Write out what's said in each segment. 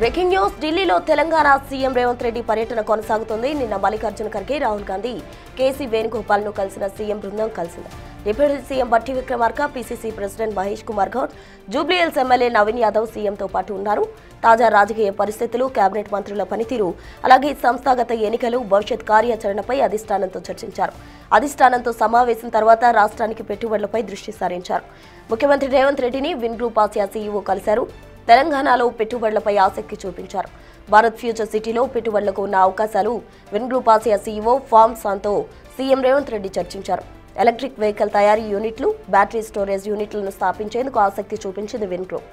Breaking news ఢిల్లీలో Telangana CM Revanth Reddy పర్యటన కొనసాగుతుంది. నిన్న మల్లికార్జున ఖర్గే, రాహుల్ గాంధీ, కేసీ వేణుగోపాల్ ను కలిసిన సీఎం బృందం కలిసింది. Deputy CM Bhatti Vikramarka, PCC president Mahesh Kumar Goud, Jubilee Hills MLA Naveen Yadav సీఎంతో పాటు ఉన్నారు. తాజా రాజకీయ పరిస్థితులు, కేబినెట్ మంత్రుల పనితీరు, అలాగే సంస్థాగత ఎన్నికలు, భవిష్యత్ కార్యాచరణపై అధిష్టానంతో చర్చించారు. అధిష్టానంతో సమావేశం తర్వాత రాష్ట్రానికి పెట్టుబడులపై దృష్టి సారించారు. ముఖ్యమంత్రి రేవంత్ రెడ్డిని విన్ గ్రూప్ ఆసియా సీఈఓ కలిశారు. తెలంగాణలో పెట్టుబడులపై ఆసక్తి చూపించారు. భారత్ ఫ్యూచర్ సిటీలో పెట్టుబడులకు ఉన్న అవకాశాలు విన్ గ్రూప్ ఆసియా సీఈఓ ఫామ్సాన్తో సీఎం రేవంత్ రెడ్డి చర్చించారు. ఎలక్ట్రిక్ వెహికల్ తయారీ యూనిట్లు, బ్యాటరీ స్టోరేజ్ యూనిట్లను స్థాపించేందుకు ఆసక్తి చూపించింది విన్ గ్రూప్.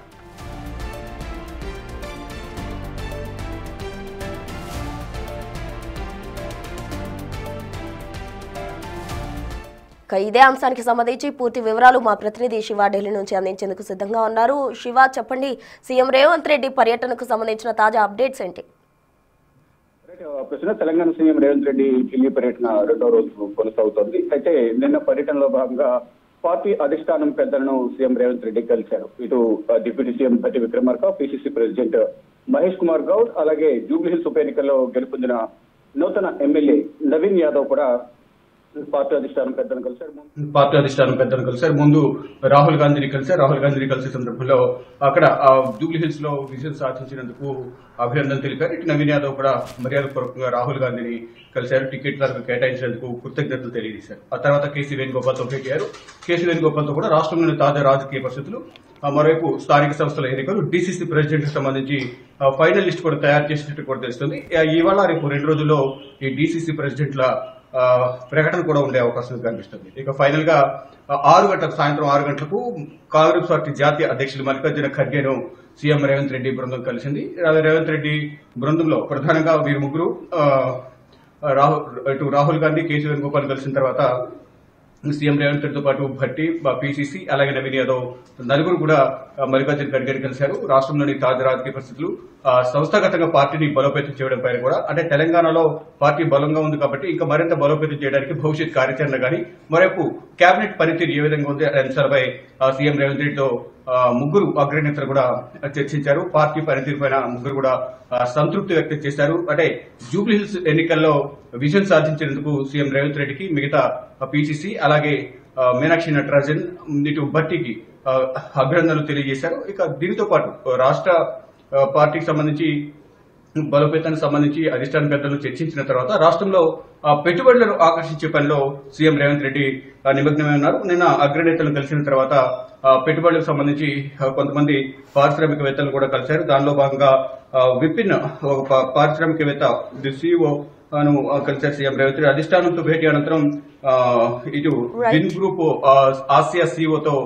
ఇదే అంశానికి సంబంధించి పూర్తి వివరాలు మా ప్రతినిధి శివ ఢిల్లీ నుంచి అందించేందుకు సిద్ధంగా ఉన్నారు. శివ, చెప్పండి, సీఎం రేవంత్ రెడ్డి పర్యటనకు సంబంధించిన తాజా అప్డేట్స్ ఏంటి? తెలంగాణ సీఎం రేవంత్ రెడ్డి ఢిల్లీ పర్యటన రెండో రోజు కొనసాగుతోంది. అయితే నిన్న పర్యటనలో భాగంగా పార్టీ అధిష్టానం పెద్దలను సీఎం రేవంత్ రెడ్డి కలిశారు. ఇటు deputy CM Bhatti Vikramarka, PCC president Mahesh Kumar Goud, అలాగే జూబ్లీహిల్స్ ఉప ఎన్నికల్లో గెలుపొందిన నూతన ఎమ్మెల్యే నవీన్ యాదవ్ కూడా పార్టీ అధిష్టానం పెద్దలను కలిశారు. ముందు రాహుల్ గాంధీని కలిసే సందర్భంలో అక్కడ జూబ్లీహిల్స్ లో విజయం సాధించినందుకు అభినందన తెలిపారు. ఇటు నవీన్ యాదవ్ కూడా మర్యాదపూర్వకంగా రాహుల్ గాంధీని కలిశారు. టికెట్లకు కేటాయించినందుకు కృతజ్ఞతలు తెలియజేశారు. ఆ తర్వాత కేసీ వేణుగోపాల్తో భేటీ అయ్యారు. కేసీ వేణుగోపాల్తో కూడా రాష్ట్రంలోని తాజా రాజకీయ పరిస్థితులు, మరోవైపు స్థానిక సంస్థల ఎన్నికలు, డీసీసీ ప్రెసిడెంట్ కి సంబంధించి ఫైనల్ లిస్ట్ కూడా తయారు చేసినట్టు కూడా తెలుస్తుంది. ఇవాళ రేపు 2 రోజుల్లో ఈ డీసీసీ ప్రెసిడెంట్ల ప్రకటన కూడా ఉండే అవకాశం కనిపిస్తుంది. ఇక ఫైనల్ గా సాయంత్రం 6 గంటలకు కాంగ్రెస్ పార్టీ జాతీయ అధ్యక్షులు మల్లికార్జున ఖర్గేను సీఎం రేవంత్ రెడ్డి బృందం కలిసింది. రేవంత్ రెడ్డి బృందంలో ప్రధానంగా వీరు ముగ్గురు రాహుల్ గాంధీ, కేసీ వేణుగోపాల్ కలిసిన తర్వాత సీఎం రేవంత్ రెడ్డితో పాటు భట్టి, పీసీసీ, అలాగే నవీన్ యాదవ్ నలుగురు కూడా మల్లికార్జున ఖర్గే కలిశారు. రాష్ట్రంలోని తాజా రాజకీయ పరిస్థితులు, సంస్థాగతంగా పార్టీని బలోపేతం చేయడం పైన కూడా, అంటే తెలంగాణలో పార్టీ బలంగా ఉంది కాబట్టి ఇంకా మరింత బలోపేతం చేయడానికి భవిష్యత్ కార్యాచరణ గానీ, మరోవైపు కేబినెట్ పనితీరు ఏ విధంగా ఉంది అనే అంశాలపై సీఎం రేవంత్ రెడ్డితో ముగ్గురు అగ్రనేతలు కూడా చర్చించారు. పార్టీ పనితీరు పైన ముగ్గురు కూడా సంతృప్తి వ్యక్తం చేశారు. అంటే జూబ్లీహిల్స్ ఎన్నికల్లో విజయం సాధించినందుకు సీఎం రేవంత్ రెడ్డికి, మిగతా పీసీసీ, అలాగే మీనాక్షి నటరాజన్, ఇటు భట్టికి అభినందనలు తెలియజేశారు. ఇక దీనితో పాటు రాష్ట్ర పార్టీకి సంబంధించి బలోపేతానికి సంబంధించి అధిష్టాన పెద్దలు చర్చించిన తర్వాత రాష్ట్రంలో పెట్టుబడులను ఆకర్షించే పనిలో సీఎం రేవంత్ రెడ్డి నిమగ్నమై ఉన్నారు. నిన్న అగ్రనేతలను కలిసిన తర్వాత పెట్టుబడులకు సంబంధించి కొంతమంది పారిశ్రామికవేత్తలు కూడా కలిశారు. దానిలో భాగంగా విపిన్, ఒక పారిశ్రామికవేత్త, సీఈఓ కలిశారు సీఎం రేవంత్ రెడ్డి. అధిష్టానంతో భేటీ అనంతరం ఇటు విన్ గ్రూప్ ఆసియా సీఈఓతో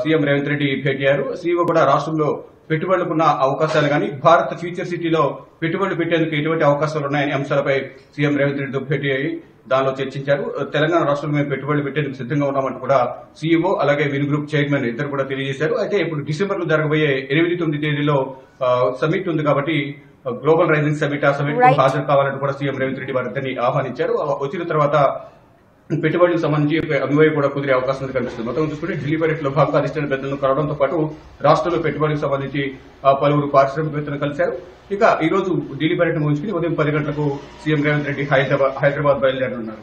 సీఎం రేవంత్ రెడ్డి భేటీ అయ్యారు. సీఈఓ కూడా రాష్ట్రంలో పెట్టుబడులకున్న అవకాశాలు కానీ, భారత్ ఫ్యూచర్ సిటీలో పెట్టుబడులు పెట్టేందుకు ఎటువంటి అవకాశాలు ఉన్నాయనే అంశాలపై సీఎం రేవంత్ రెడ్డితో భేటీ అయ్యి దానిలో చర్చించారు. తెలంగాణ రాష్ట్రంలో మేము పెట్టుబడులు పెట్టేందుకు సిద్ధంగా ఉన్నామంటూ కూడా సీఈఓ, అలాగే విన్ గ్రూప్ చైర్మన్ ఇద్దరు కూడా తెలియజేశారు. అయితే ఇప్పుడు డిసెంబర్ లో జరగబోయే 8-9 తేదీలో సమిట్ ఉంది కాబట్టి గ్లోబల్ రైజింగ్ సమిట్, ఆ సమిట్ కు హాజరు కావాలంటూ కూడా సీఎం రేవంత్ రెడ్డి వారిద్దరిని ఆహ్వానించారు. వచ్చిన తర్వాత పెట్టుబడులకు సంబంధించి అన్వయం కూడా కుదిరే అవకాశం కనిపిస్తుంది. మొత్తం చూసుకుంటే ఢిల్లీ పర్యటనలో భాగంగా అధిష్టాన పెద్దలను కలవడంతో పాటు రాష్ట్రంలో పెట్టుబడులకు సంబంధించి పలువురు పారిశ్రామికవేత్తలు కలిశారు. ఇక ఈ రోజు ఢిల్లీ పర్యటన ముగించుకుని ఉదయం 10 గంటలకు సీఎం రేవంత్ రెడ్డి హైదరాబాద్ బయలుదేరనున్నారు.